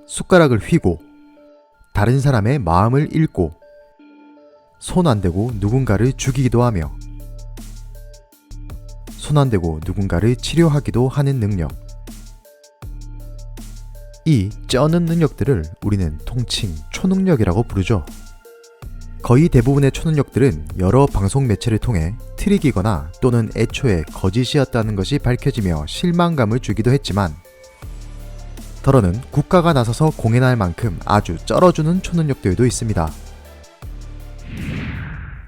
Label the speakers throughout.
Speaker 1: 숟가락을 휘고 다른 사람의 마음을 읽고 손 안 대고 누군가를 죽이기도 하며 손 안 대고 누군가를 치료하기도 하는 능력. 이 쩌는 능력들을 우리는 통칭 초능력이라고 부르죠. 거의 대부분의 초능력들은 여러 방송 매체를 통해 트릭이거나 또는 애초에 거짓이었다는 것이 밝혀지며 실망감을 주기도 했지만, 더러는 국가가 나서서 공연할 만큼 아주 쩔어주는 초능력들도 있습니다.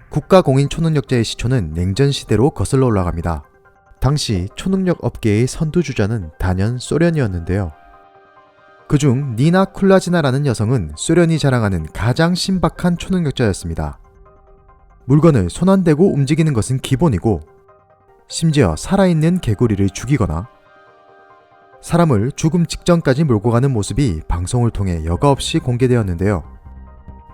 Speaker 1: 국가공인 초능력자의 시초는 냉전 시대로 거슬러 올라갑니다. 당시 초능력 업계의 선두주자는 단연 소련이었는데요. 그중 니나 쿨라지나라는 여성은 소련이 자랑하는 가장 신박한 초능력자였습니다. 물건을 손 안 대고 움직이는 것은 기본이고, 심지어 살아있는 개구리를 죽이거나 사람을 죽음 직전까지 몰고 가는 모습이 방송을 통해 여과 없이 공개되었는데요.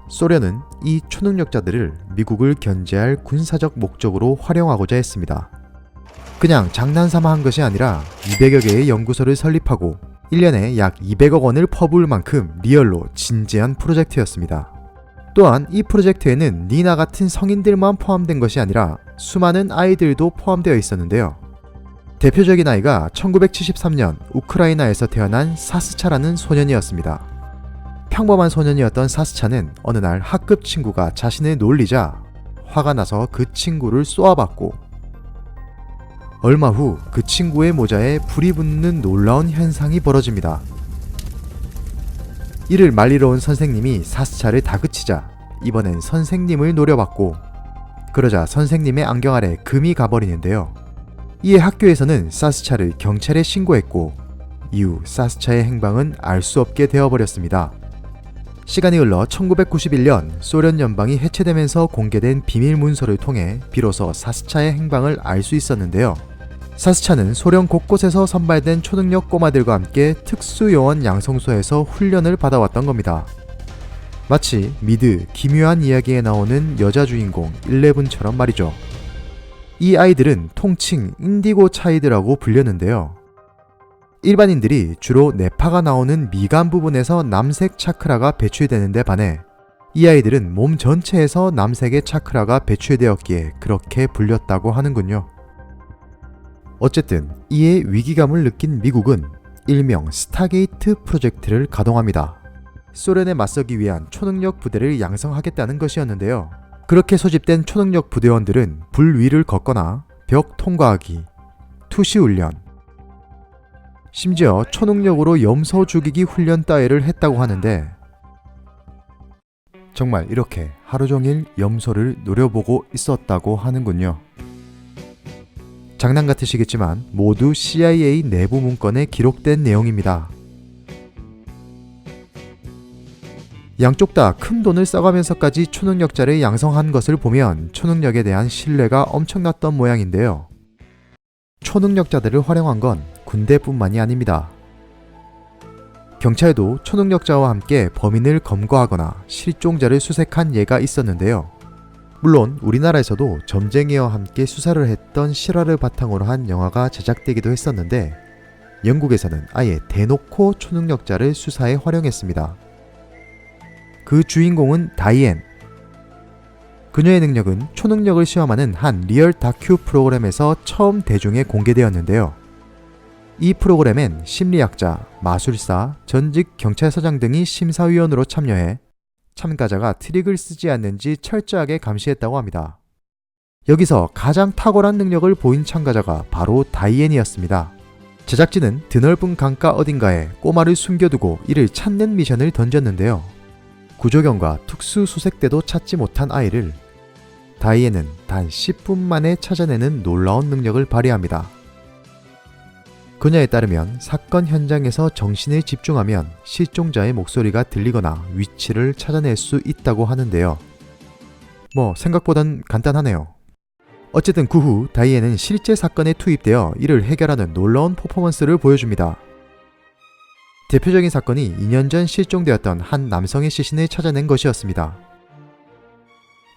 Speaker 1: 소련은 이 초능력자들을 미국을 견제할 군사적 목적으로 활용하고자 했습니다. 그냥 장난삼아 한 것이 아니라 200여 개의 연구소를 설립하고 1년에 약 200억 원을 퍼부을 만큼 리얼로 진지한 프로젝트였습니다. 또한 이 프로젝트에는 니나 같은 성인들만 포함된 것이 아니라 수많은 아이들도 포함되어 있었는데요. 대표적인 아이가 1973년 우크라이나에서 태어난 사스차라는 소년이었습니다. 평범한 소년이었던 사스차는 어느 날 학급 친구가 자신을 놀리자 화가 나서 그 친구를 쏘아봤고, 얼마 후 그 친구의 모자에 불이 붙는 놀라운 현상이 벌어집니다. 이를 말리러 온 선생님이 사스차를 다그치자 이번엔 선생님을 노려봤고, 그러자 선생님의 안경 아래 금이 가버리는데요. 이에 학교에서는 사스차를 경찰에 신고했고, 이후 사스차의 행방은 알 수 없게 되어버렸습니다. 시간이 흘러 1991년 소련 연방이 해체되면서 공개된 비밀 문서를 통해 비로소 사스차의 행방을 알 수 있었는데요. 사스차는 소련 곳곳에서 선발된 초능력 꼬마들과 함께 특수요원 양성소에서 훈련을 받아왔던 겁니다. 마치 미드 기묘한 이야기에 나오는 여자 주인공 11처럼 말이죠. 이 아이들은 통칭 인디고 차이드라고 불렸는데요. 일반인들이 주로 뇌파가 나오는 미간 부분에서 남색 차크라가 배출되는 데 반해 이 아이들은 몸 전체에서 남색의 차크라가 배출되었기에 그렇게 불렸다고 하는군요. 어쨌든 이에 위기감을 느낀 미국은 일명 스타게이트 프로젝트를 가동합니다. 소련에 맞서기 위한 초능력 부대를 양성하겠다는 것이었는데요. 그렇게 소집된 초능력 부대원들은 불 위를 걷거나 벽 통과하기, 투시 훈련, 심지어 초능력으로 염소 죽이기 훈련 따위를 했다고 하는데, 정말 이렇게 하루 종일 염소를 노려보고 있었다고 하는군요. 장난 같으시겠지만 모두 CIA 내부 문건에 기록된 내용입니다. 양쪽 다 큰 돈을 써가면서까지 초능력자를 양성한 것을 보면 초능력에 대한 신뢰가 엄청났던 모양인데요. 초능력자들을 활용한 건 군대뿐만이 아닙니다. 경찰도 초능력자와 함께 범인을 검거하거나 실종자를 수색한 예가 있었는데요. 물론 우리나라에서도 점쟁이와 함께 수사를 했던 실화를 바탕으로 한 영화가 제작되기도 했었는데, 영국에서는 아예 대놓고 초능력자를 수사에 활용했습니다. 그 주인공은 다이앤. 그녀의 능력은 초능력을 시험하는 한 리얼 다큐 프로그램에서 처음 대중에 공개되었는데요. 이 프로그램엔 심리학자, 마술사, 전직 경찰서장 등이 심사위원으로 참여해 참가자가 트릭을 쓰지 않는지 철저하게 감시했다고 합니다. 여기서 가장 탁월한 능력을 보인 참가자가 바로 다이앤이었습니다. 제작진은 드넓은 강가 어딘가에 꼬마를 숨겨두고 이를 찾는 미션을 던졌는데요. 구조견과 특수 수색대도 찾지 못한 아이를 다이앤은 단 10분 만에 찾아내는 놀라운 능력을 발휘합니다. 그녀에 따르면 사건 현장에서 정신을 집중하면 실종자의 목소리가 들리거나 위치를 찾아낼 수 있다고 하는데요. 생각보단 간단하네요. 어쨌든 그 후 다이앤은 실제 사건에 투입되어 이를 해결하는 놀라운 퍼포먼스를 보여줍니다. 대표적인 사건이 2년 전 실종되었던 한 남성의 시신을 찾아낸 것이었습니다.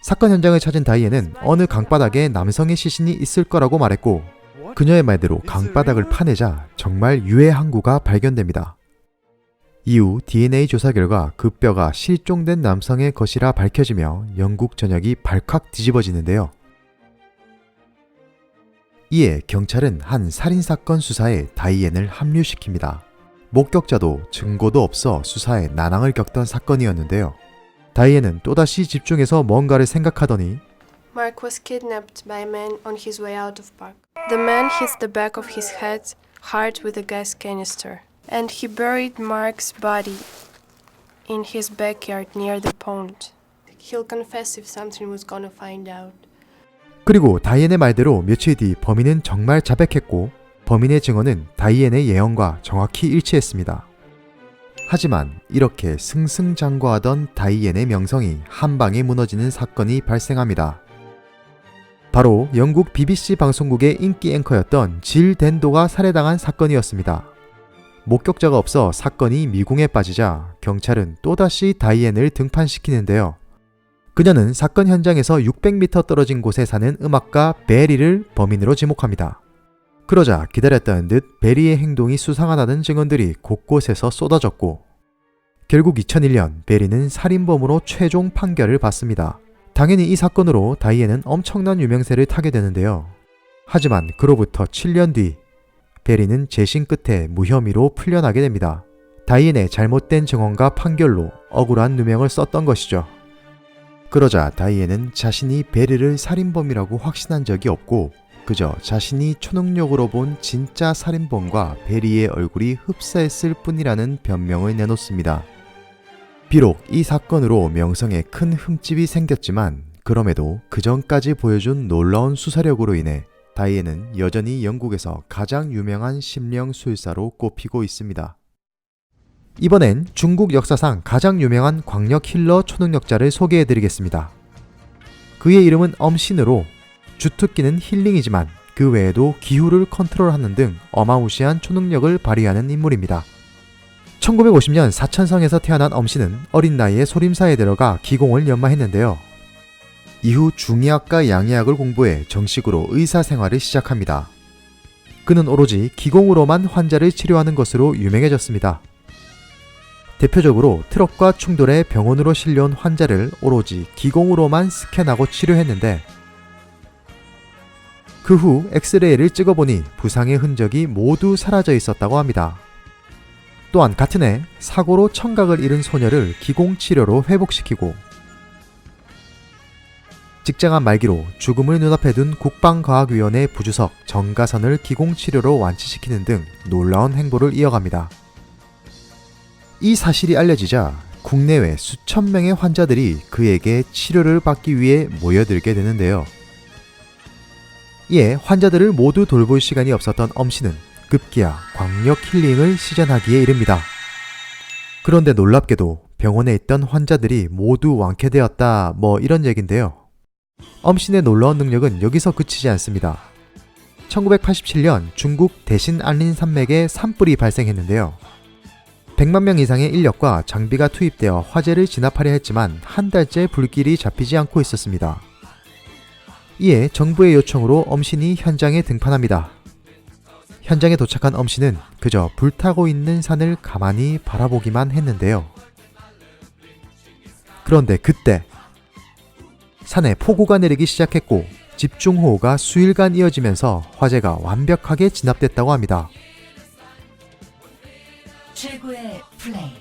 Speaker 1: 사건 현장을 찾은 다이앤은 어느 강바닥에 남성의 시신이 있을 거라고 말했고, 그녀의 말대로 강바닥을 파내자 정말 유해 항구가 발견됩니다. 이후 DNA 조사 결과 그 뼈가 실종된 남성의 것이라 밝혀지며 영국 전역이 발칵 뒤집어지는데요. 이에 경찰은 한 살인사건 수사에 다이앤을 합류시킵니다. 목격자도 증거도 없어 수사에 난항을 겪던 사건이었는데요. 다이앤은 또다시 집중해서 뭔가를 생각하더니
Speaker 2: Mark was kidnapped by a man on his way out of park. The man hit the back of his head hard with a gas canister, and he buried Mark's body in his backyard near the pond. He'll confess if something was gonna find out.
Speaker 1: 그리고 다이앤의 말대로 며칠 뒤 범인은 정말 자백했고 범인의 증언은 다이앤의 예언과 정확히 일치했습니다. 하지만 이렇게 승승장구하던 다이앤의 명성이 한방에 무너지는 사건이 발생합니다. 바로 영국 BBC 방송국의 인기 앵커였던 질 댄도가 살해당한 사건이었습니다. 목격자가 없어 사건이 미궁에 빠지자 경찰은 또다시 다이앤을 등판시키는데요. 그녀는 사건 현장에서 600m 떨어진 곳에 사는 음악가 베리를 범인으로 지목합니다. 그러자 기다렸다는 듯 베리의 행동이 수상하다는 증언들이 곳곳에서 쏟아졌고 결국 2001년 베리는 살인범으로 최종 판결을 받습니다. 당연히 이 사건으로 다이앤은 엄청난 유명세를 타게 되는데요. 하지만 그로부터 7년 뒤 베리는 재심 끝에 무혐의로 풀려나게 됩니다. 다이앤의 잘못된 증언과 판결로 억울한 누명을 썼던 것이죠. 그러자 다이앤은 자신이 베리를 살인범이라고 확신한 적이 없고 그저 자신이 초능력으로 본 진짜 살인범과 베리의 얼굴이 흡사했을 뿐이라는 변명을 내놓습니다. 비록 이 사건으로 명성에 큰 흠집이 생겼지만 그럼에도 그전까지 보여준 놀라운 수사력으로 인해 다이앤은 여전히 영국에서 가장 유명한 심령술사로 꼽히고 있습니다. 이번엔 중국 역사상 가장 유명한 광역 힐러 초능력자를 소개해드리겠습니다. 그의 이름은 엄신으로 주특기는 힐링이지만 그 외에도 기후를 컨트롤하는 등 어마무시한 초능력을 발휘하는 인물입니다. 1950년 사천성에서 태어난 엄신은 어린 나이에 소림사에 들어가 기공을 연마했는데요. 이후 중의학과 양의학을 공부해 정식으로 의사 생활을 시작합니다. 그는 오로지 기공으로만 환자를 치료하는 것으로 유명해졌습니다. 대표적으로 트럭과 충돌해 병원으로 실려온 환자를 오로지 기공으로만 스캔하고 치료했는데 그 후 엑스레이를 찍어보니 부상의 흔적이 모두 사라져 있었다고 합니다. 또한 같은 해 사고로 청각을 잃은 소녀를 기공치료로 회복시키고 직장암 말기로 죽음을 눈앞에 둔 국방과학위원회 부주석 정가선을 기공치료로 완치시키는 등 놀라운 행보를 이어갑니다. 이 사실이 알려지자 국내외 수천 명의 환자들이 그에게 치료를 받기 위해 모여들게 되는데요. 이에 환자들을 모두 돌볼 시간이 없었던 엄씨는 급기야 광역 힐링을 시전하기에 이릅니다. 그런데 놀랍게도 병원에 있던 환자들이 모두 완쾌되었다 이런 얘긴데요. 엄신의 놀라운 능력은 여기서 그치지 않습니다. 1987년 중국 대신 안린 산맥에 산불이 발생했는데요. 100만 명 이상의 인력과 장비가 투입되어 화재를 진압하려 했지만 한 달째 불길이 잡히지 않고 있었습니다. 이에 정부의 요청으로 엄신이 현장에 등판합니다. 현장에 도착한 엄신은 그저 불타고 있는 산을 가만히 바라보기만 했는데요. 그런데 그때 산에 폭우가 내리기 시작했고 집중호우가 수일간 이어지면서 화재가 완벽하게 진압됐다고 합니다.
Speaker 3: 최고의 플레이.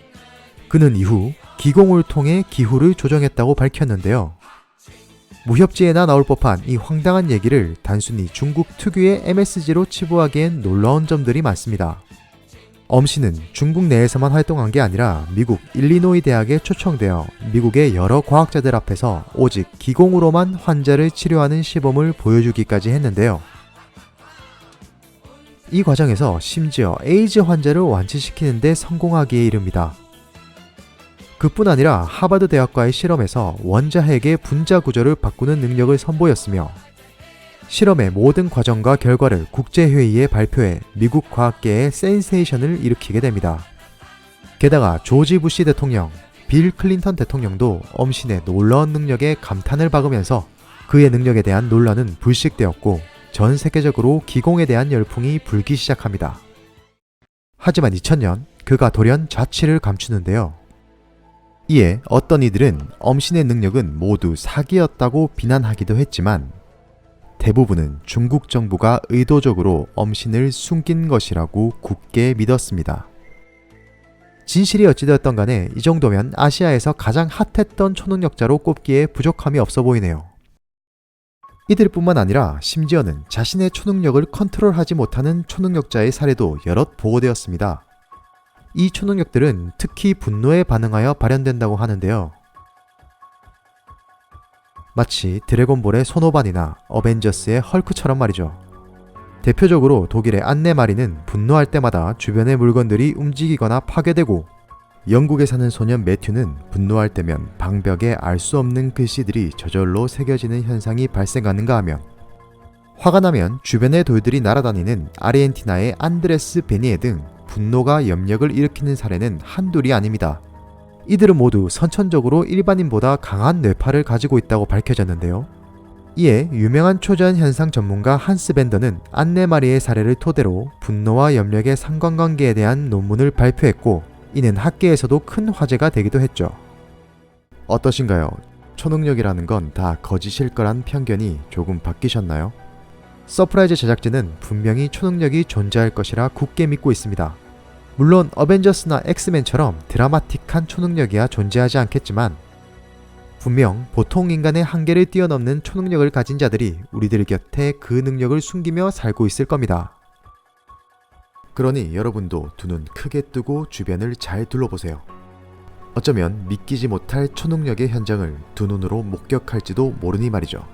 Speaker 1: 그는 이후 기공을 통해 기후를 조정했다고 밝혔는데요. 무협지에나 나올 법한 이 황당한 얘기를 단순히 중국 특유의 MSG로 치부하기엔 놀라운 점들이 많습니다. 엄씨는 중국 내에서만 활동한 게 아니라 미국 일리노이 대학에 초청되어 미국의 여러 과학자들 앞에서 오직 기공으로만 환자를 치료하는 시범을 보여주기까지 했는데요. 이 과정에서 심지어 에이즈 환자를 완치시키는 데 성공하기에 이릅니다. 그뿐 아니라 하버드 대학과의 실험에서 원자핵의 분자 구조를 바꾸는 능력을 선보였으며 실험의 모든 과정과 결과를 국제회의에 발표해 미국 과학계에 센세이션을 일으키게 됩니다. 게다가 조지 부시 대통령, 빌 클린턴 대통령도 엄신의 놀라운 능력에 감탄을 박으면서 그의 능력에 대한 논란은 불식되었고 전 세계적으로 기공에 대한 열풍이 불기 시작합니다. 하지만 2000년 그가 돌연 자취를 감추는데요. 이에 어떤 이들은 엄신의 능력은 모두 사기였다고 비난하기도 했지만 대부분은 중국 정부가 의도적으로 엄신을 숨긴 것이라고 굳게 믿었습니다. 진실이 어찌되었던 간에 이 정도면 아시아에서 가장 핫했던 초능력자로 꼽기에 부족함이 없어 보이네요. 이들뿐만 아니라 심지어는 자신의 초능력을 컨트롤하지 못하는 초능력자의 사례도 여럿 보고되었습니다. 이 초능력들은 특히 분노에 반응하여 발현된다고 하는데요. 마치 드래곤볼의 소노반이나 어벤져스의 헐크처럼 말이죠. 대표적으로 독일의 안네마리는 분노할 때마다 주변의 물건들이 움직이거나 파괴되고, 영국에 사는 소년 매튜는 분노할 때면 방벽에 알 수 없는 글씨들이 저절로 새겨지는 현상이 발생하는가 하면, 화가 나면 주변의 돌들이 날아다니는 아르헨티나의 안드레스 베니에 등 분노가 염력을 일으키는 사례는 한둘이 아닙니다. 이들은 모두 선천적으로 일반인보다 강한 뇌파를 가지고 있다고 밝혀졌는데요. 이에 유명한 초자연 현상 전문가 한스 벤더는 안네마리의 사례를 토대로 분노와 염력의 상관관계에 대한 논문을 발표했고, 이는 학계에서도 큰 화제가 되기도 했죠. 어떠신가요? 초능력이라는 건 다 거짓일 거란 편견이 조금 바뀌셨나요? 서프라이즈 제작진은 분명히 초능력이 존재할 것이라 굳게 믿고 있습니다. 물론 어벤져스나 엑스맨처럼 드라마틱한 초능력이야 존재하지 않겠지만, 분명 보통 인간의 한계를 뛰어넘는 초능력을 가진 자들이 우리들 곁에 그 능력을 숨기며 살고 있을 겁니다. 그러니 여러분도 두 눈 크게 뜨고 주변을 잘 둘러보세요. 어쩌면 믿기지 못할 초능력의 현장을 두 눈으로 목격할지도 모르니 말이죠.